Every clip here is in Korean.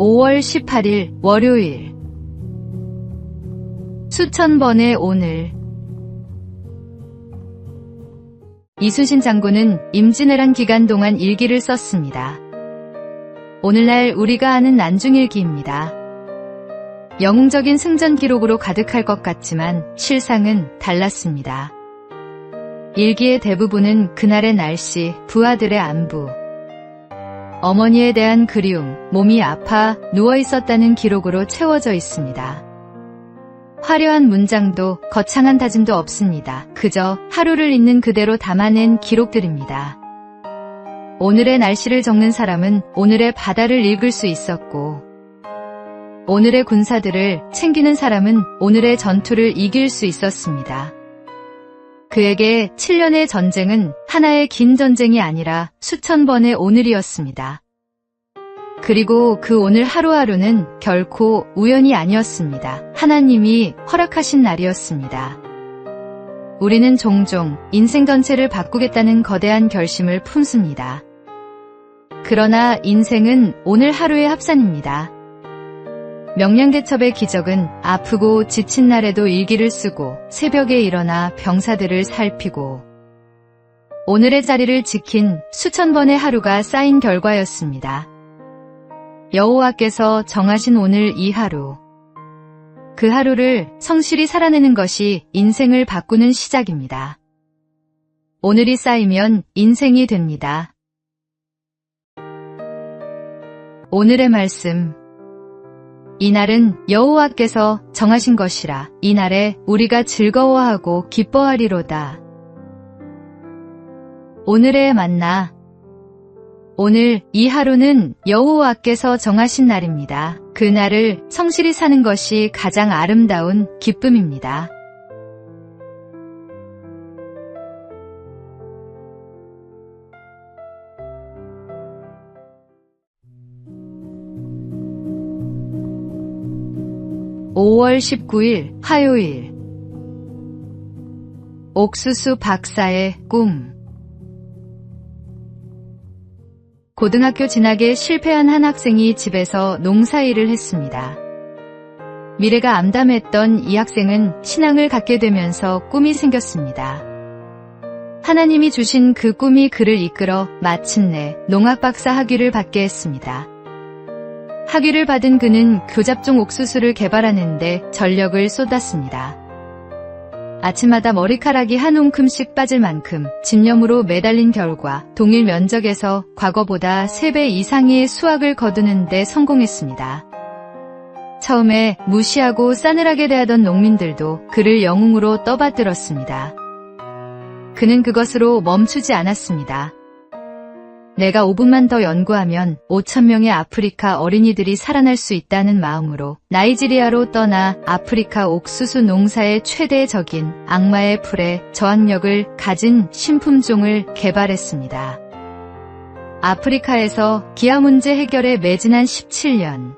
5월 18일 월요일. 수천 번의 오늘. 이순신 장군은 임진왜란 기간 동안 일기를 썼습니다. 오늘날 우리가 아는 난중일기입니다. 영웅적인 승전 기록으로 가득할 것 같지만 실상은 달랐습니다. 일기의 대부분은 그날의 날씨, 부하들의 안부, 어머니에 대한 그리움, 몸이 아파 누워있었다는 기록으로 채워져 있습니다. 화려한 문장도 거창한 다짐도 없습니다. 그저 하루를 있는 그대로 담아낸 기록들입니다. 오늘의 날씨를 적는 사람은 오늘의 바다를 읽을 수 있었고, 오늘의 군사들을 챙기는 사람은 오늘의 전투를 이길 수 있었습니다. 그에게 7년의 전쟁은 하나의 긴 전쟁이 아니라 수천 번의 오늘이었습니다. 그리고 그 오늘 하루하루는 결코 우연이 아니었습니다. 하나님이 허락하신 날이었습니다. 우리는 종종 인생 전체를 바꾸겠다는 거대한 결심을 품습니다. 그러나 인생은 오늘 하루의 합산입니다. 명량대첩의 기적은 아프고 지친 날에도 일기를 쓰고 새벽에 일어나 병사들을 살피고 오늘의 자리를 지킨 수천 번의 하루가 쌓인 결과였습니다. 여호와께서 정하신 오늘 이 하루, 그 하루를 성실히 살아내는 것이 인생을 바꾸는 시작입니다. 오늘이 쌓이면 인생이 됩니다. 오늘의 말씀. 이날은 여호와께서 정하신 것이라. 이날에 우리가 즐거워하고 기뻐하리로다. 오늘의 만나. 오늘 이 하루는 여호와께서 정하신 날입니다. 그 날을 성실히 사는 것이 가장 아름다운 기쁨입니다. (5월 19일) 화요일. 옥수수 박사의 꿈. 고등학교 진학에 실패한 한 학생이 집에서 농사일을 했습니다. 미래가 암담했던 이 학생은 신앙을 갖게 되면서 꿈이 생겼습니다. 하나님이 주신 그 꿈이 그를 이끌어 마침내 농학박사 학위를 받게 했습니다. 학위를 받은 그는 교잡종 옥수수를 개발하는 데 전력을 쏟았습니다. 아침마다 머리카락이 한 움큼씩 빠질 만큼 집념으로 매달린 결과 동일 면적에서 과거보다 3배 이상의 수확을 거두는 데 성공했습니다. 처음에 무시하고 싸늘하게 대하던 농민들도 그를 영웅으로 떠받들었습니다. 그는 그것으로 멈추지 않았습니다. 내가 5분만 더 연구하면 5,000명의 아프리카 어린이들이 살아날 수 있다는 마음으로 나이지리아로 떠나 아프리카 옥수수 농사의 최대 적인 악마의 풀에 저항력을 가진 신품종을 개발했습니다. 아프리카에서 기아 문제 해결에 매진한 17년.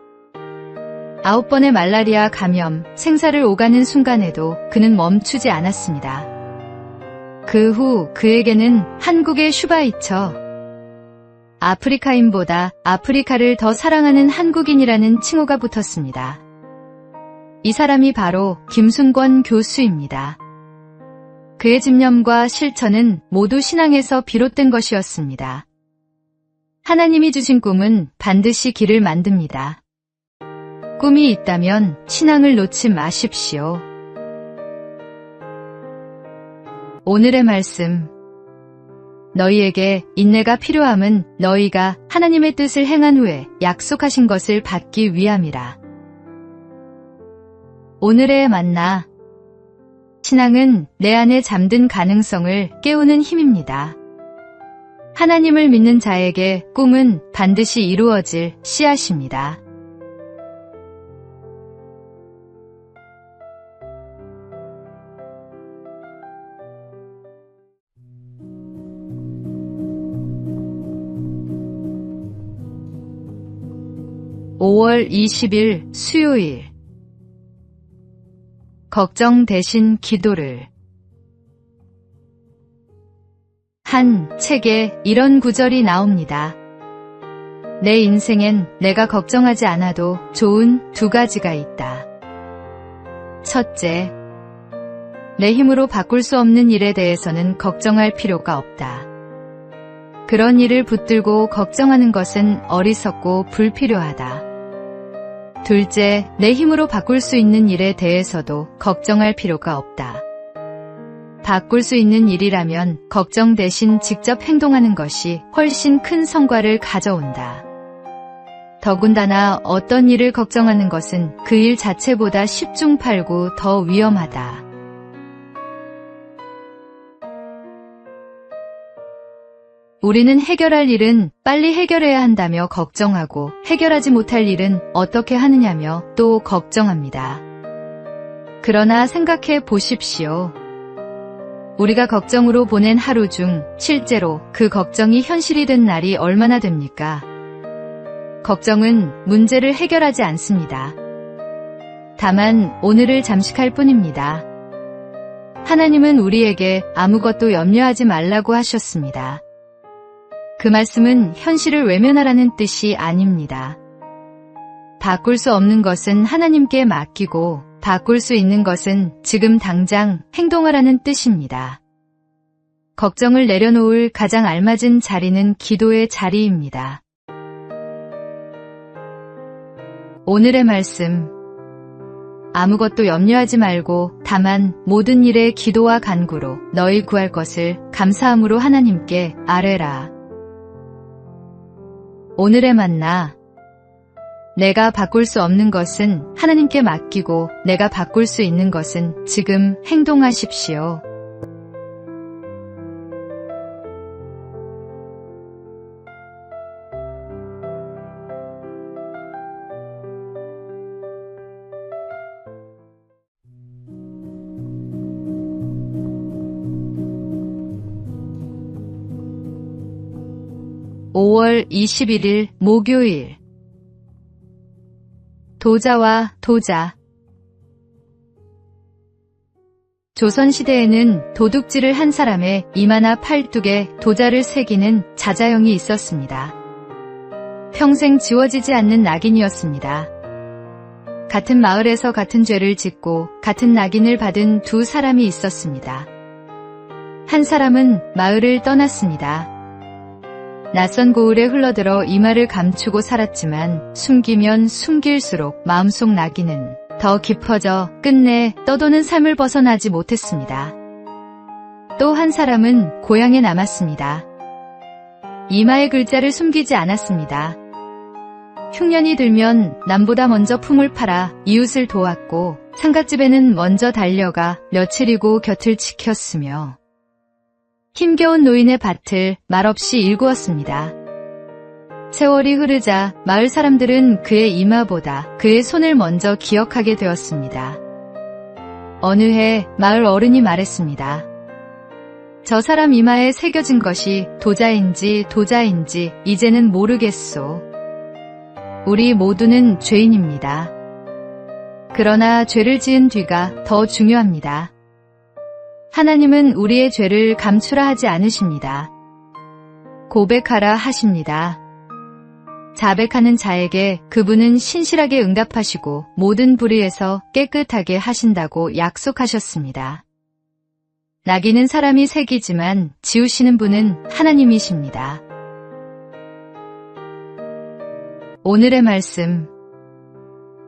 9번의 말라리아 감염, 생사를 오가는 순간에도 그는 멈추지 않았습니다. 그 후 그에게는 한국의 슈바이처, 아프리카인보다 아프리카를 더 사랑하는 한국인이라는 칭호가 붙었습니다. 이 사람이 바로 김순권 교수입니다. 그의 집념과 실천은 모두 신앙에서 비롯된 것이었습니다. 하나님이 주신 꿈은 반드시 길을 만듭니다. 꿈이 있다면 신앙을 놓지 마십시오. 오늘의 말씀. 너희에게 인내가 필요함은 너희가 하나님의 뜻을 행한 후에 약속하신 것을 받기 위함이라. 오늘의 만나. 신앙은 내 안에 잠든 가능성을 깨우는 힘입니다. 하나님을 믿는 자에게 꿈은 반드시 이루어질 씨앗입니다. (5월 20일) 수요일. 걱정 대신 기도를. 한 책에 이런 구절이 나옵니다. 내 인생엔 내가 걱정하지 않아도 좋은 두 가지가 있다. 첫째, 내 힘으로 바꿀 수 없는 일에 대해서는 걱정할 필요가 없다. 그런 일을 붙들고 걱정하는 것은 어리석고 불필요하다. 둘째, 내 힘으로 바꿀 수 있는 일에 대해서도 걱정할 필요가 없다. 바꿀 수 있는 일이라면 걱정 대신 직접 행동하는 것이 훨씬 큰 성과를 가져온다. 더군다나 어떤 일을 걱정하는 것은 그 일 자체보다 십중팔구 더 위험하다. 우리는 해결할 일은 빨리 해결해야 한다며 걱정하고 해결하지 못할 일은 어떻게 하느냐며 또 걱정합니다. 그러나 생각해 보십시오. 우리가 걱정으로 보낸 하루 중 실제로 그 걱정이 현실이 된 날이 얼마나 됩니까? 걱정은 문제를 해결하지 않습니다. 다만 오늘을 잠식할 뿐입니다. 하나님은 우리에게 아무것도 염려하지 말라고 하셨습니다. 그 말씀은 현실을 외면하라는 뜻이 아닙니다. 바꿀 수 없는 것은 하나님께 맡기고 바꿀 수 있는 것은 지금 당장 행동하라는 뜻입니다. 걱정을 내려놓을 가장 알맞은 자리는 기도의 자리입니다. 오늘의 말씀. 아무것도 염려하지 말고 다만 모든 일에 기도와 간구로 너희 구할 것을 감사함으로 하나님께 아뢰라. 오늘의 만나. 내가 바꿀 수 없는 것은 하나님께 맡기고 내가 바꿀 수 있는 것은 지금 행동하십시오. (5월 21일) 목요일. 도자와 도자. 조선시대에는 도둑질을 한 사람의 이마나 팔뚝에 도자를 새기는 자자형이 있었습니다. 평생 지워지지 않는 낙인이었습니다. 같은 마을에서 같은 죄를 짓고 같은 낙인을 받은 두 사람이 있었습니다. 한 사람은 마을을 떠났습니다. 낯선 고을에 흘러들어 이마를 감추고 살았지만 숨기면 숨길수록 마음속 낙인은 더 깊어져 끝내 떠도는 삶을 벗어나지 못했습니다. 또 한 사람은 고향에 남았습니다. 이마의 글자를 숨기지 않았습니다. 흉년이 들면 남보다 먼저 품을 팔아 이웃을 도왔고 상갓집에는 먼저 달려가 며칠이고 곁을 지켰으며 힘겨운 노인의 밭을 말없이 일구었습니다. 세월이 흐르자 마을 사람들은 그의 이마보다 그의 손을 먼저 기억하게 되었습니다. 어느 해 마을 어른이 말했습니다. 저 사람 이마에 새겨진 것이 도자인지 도자인지 이제는 모르겠소. 우리 모두는 죄인입니다. 그러나 죄를 지은 뒤가 더 중요합니다. 하나님은 우리의 죄를 감추라 하지 않으십니다. 고백하라 하십니다. 자백하는 자에게 그분은 신실하게 응답하시고 모든 불의에서 깨끗하게 하신다고 약속하셨습니다. 낙인은 사람이 새기지만 지우시는 분은 하나님이십니다. 오늘의 말씀.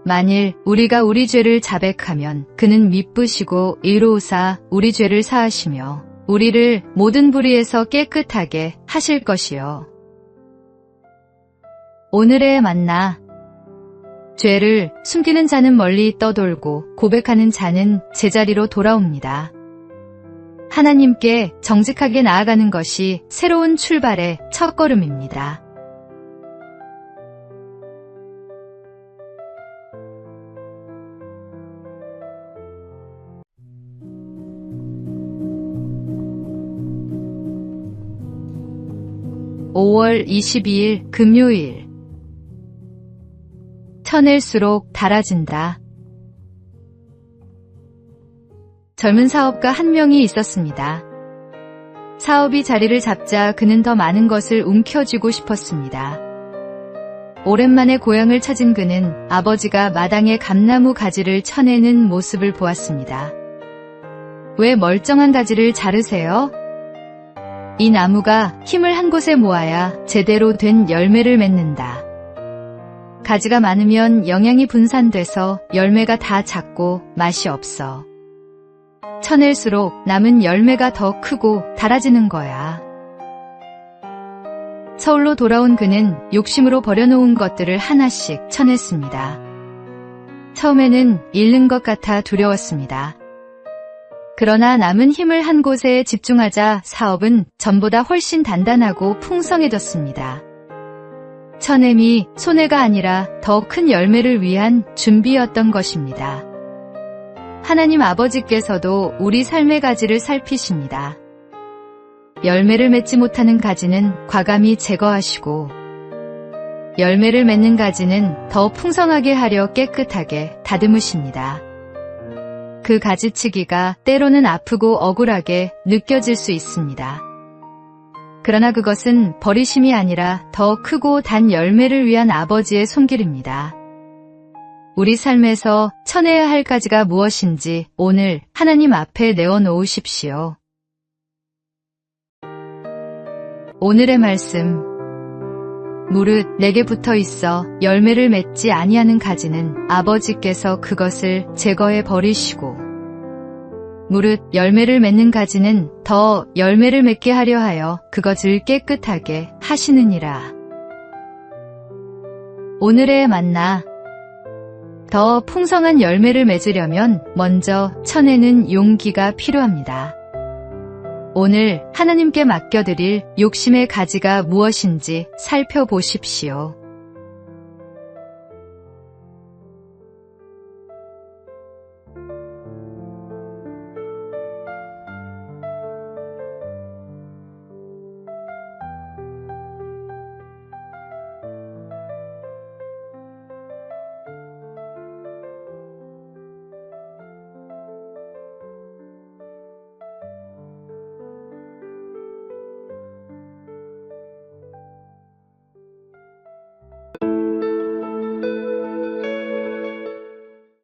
만일 우리가 우리 죄를 자백하면 그는 미쁘시고 의로우사 우리 죄를 사하시며 우리를 모든 불의에서 깨끗하게 하실 것이요. 오늘의 만나. 죄를 숨기는 자는 멀리 떠돌고 고백하는 자는 제자리로 돌아옵니다. 하나님께 정직하게 나아가는 것이 새로운 출발의 첫걸음입니다. (5월 22일) 금요일. 쳐낼수록 달아진다. 젊은 사업가 한 명이 있었습니다. 사업이 자리를 잡자 그는 더 많은 것을 움켜쥐고 싶었습니다. 오랜만에 고향을 찾은 그는 아버지가 마당에 감나무 가지를 쳐내는 모습을 보았습니다. 왜 멀쩡한 가지를 자르세요? 이 나무가 힘을 한 곳에 모아야 제대로 된 열매를 맺는다. 가지가 많으면 영양이 분산돼서 열매가 다 작고 맛이 없어. 쳐낼수록 남은 열매가 더 크고 달아지는 거야. 서울로 돌아온 그는 욕심으로 버려놓은 것들을 하나씩 쳐냈습니다. 처음에는 잃는 것 같아 두려웠습니다. 그러나 남은 힘을 한 곳에 집중하자 사업은 전보다 훨씬 단단하고 풍성해졌습니다. 쳐냄이 손해가 아니라 더 큰 열매를 위한 준비였던 것입니다. 하나님 아버지께서도 우리 삶의 가지를 살피십니다. 열매를 맺지 못하는 가지는 과감히 제거하시고 열매를 맺는 가지는 더 풍성하게 하려 깨끗하게 다듬으십니다. 그 가지치기가 때로는 아프고 억울하게 느껴질 수 있습니다. 그러나 그것은 버리심이 아니라 더 크고 단 열매를 위한 아버지의 손길입니다. 우리 삶에서 쳐내야 할 가지가 무엇인지 오늘 하나님 앞에 내어놓으십시오. 오늘의 말씀. 무릇 내게 붙어 있어 열매를 맺지 아니하는 가지는 아버지께서 그것을 제거해 버리시고 무릇 열매를 맺는 가지는 더 열매를 맺게 하려 하여 그것을 깨끗하게 하시느니라. 오늘의 만나. 더 풍성한 열매를 맺으려면 먼저 쳐내는 용기가 필요합니다. 오늘 하나님께 맡겨드릴 욕심의 가지가 무엇인지 살펴보십시오.